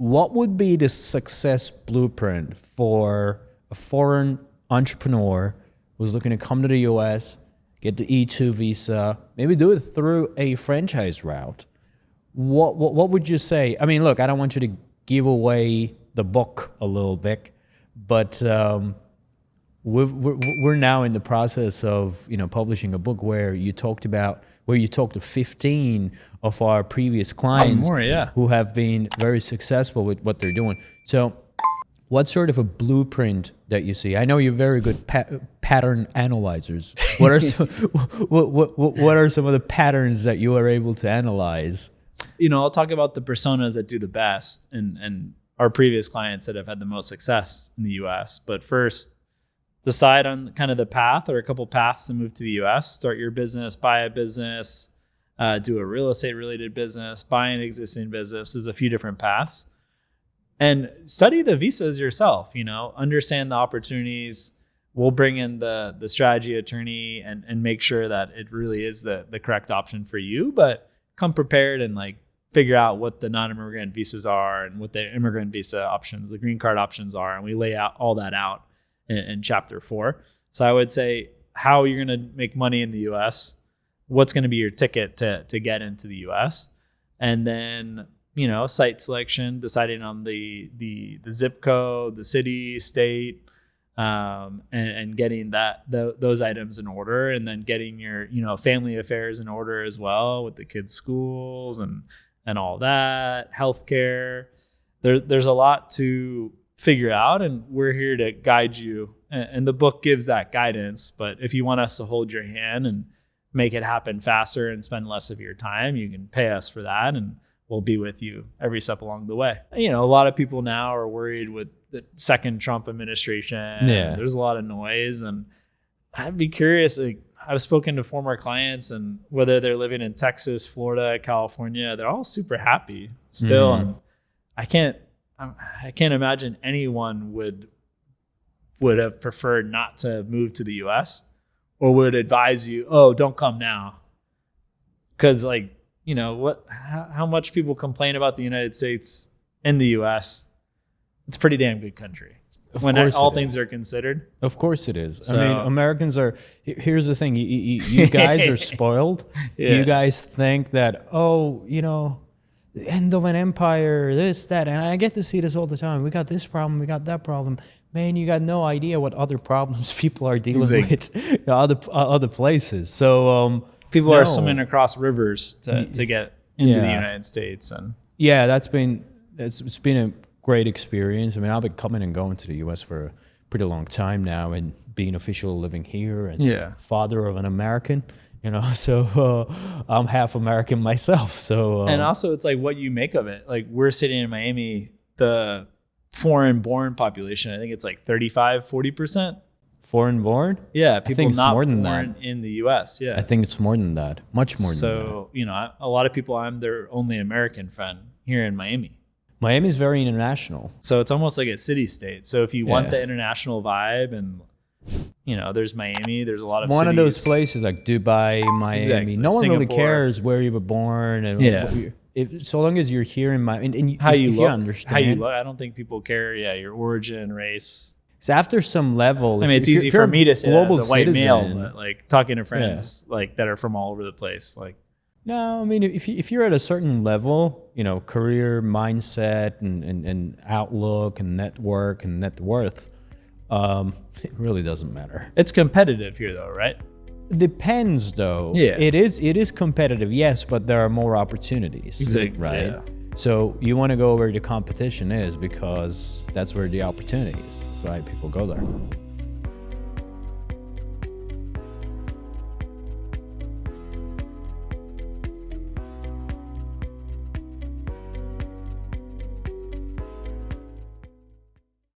what would be the success blueprint for a foreign entrepreneur who's looking to come to the US, get the E2 visa, maybe do it through a franchise route? What would you say? I mean, look, I don't want you to give away the book a little bit, but we're now in the process of publishing a book where you talked to 15 of our previous clients who have been very successful with what they're doing. So what sort of a blueprint that you see? I know you're very good pattern analyzers. What are what are some of the patterns that you are able to analyze? I'll talk about the personas that do the best and our previous clients that have had the most success in the US. But first, decide on kind of the path or a couple paths to move to the US. Start your business, buy a business, do a real estate related business, buy an existing business. There's a few different paths. And study the visas yourself, understand the opportunities. We'll bring in the strategy attorney and make sure that it really is the correct option for you. But come prepared and figure out what the non-immigrant visas are and what the immigrant visa options, the green card options are. And we lay out all that out in chapter 4. So I would say how you're going to make money in the US, what's going to be your ticket to get into the US, and then, site selection, deciding on the zip code, the city, state, and getting those items in order, and then getting your, family affairs in order as well with the kids' schools and all that, healthcare. There's a lot to figure out, and we're here to guide you. And the book gives that guidance. But if you want us to hold your hand and make it happen faster and spend less of your time, you can pay us for that, and we'll be with you every step along the way. A lot of people now are worried with the second Trump administration. Yeah. There's a lot of noise, and I'd be curious. I've spoken to former clients, and whether they're living in Texas, Florida, California, they're all super happy still. And I can't imagine anyone would have preferred not to move to the US or would advise you, don't come now. Because how much people complain about the United States and the US, it's a pretty damn good country. When all things are considered. Of course it is. So, I mean, Americans are, here's the thing, you guys are spoiled. Yeah. You guys think that, the end of an empire, this, that. And I get to see this all the time. We got this problem, we got that problem. Man, you got no idea what other problems people are dealing with other places. So people are swimming across rivers to get into the United States. And it's been a great experience. I mean, I've been coming and going to the US for a pretty long time now, and being official living here and father of an American. So I'm half American myself. So and also it's what you make of it. We're sitting in Miami, the foreign-born population, I think it's 35-40%. Foreign-born? Yeah, people not more than born that. In the U.S. Yeah, I think it's more than that. Much more than that. So a lot of people, I'm their only American friend here in Miami. Miami is very international. So it's almost like a city-state. So if you want the international vibe and there's Miami. There's a lot of one cities. Of those places like Dubai, Miami. Exactly. No one Singapore. Really cares where you were born, and so long as you're here in Miami, and you understand how you look. I don't think people care. Yeah, your origin, race. So after some level, it's easy for me to say that as a white male, but talking to friends that are from all over the place, No, I mean, if you're at a certain level, career mindset and outlook and network and net worth. It really doesn't matter. It's competitive here, though, right? Depends, though. Yeah, it is competitive, yes, but there are more opportunities. Exactly. Right. Yeah. So you want to go where the competition is because that's where the opportunity is. That's why people go there.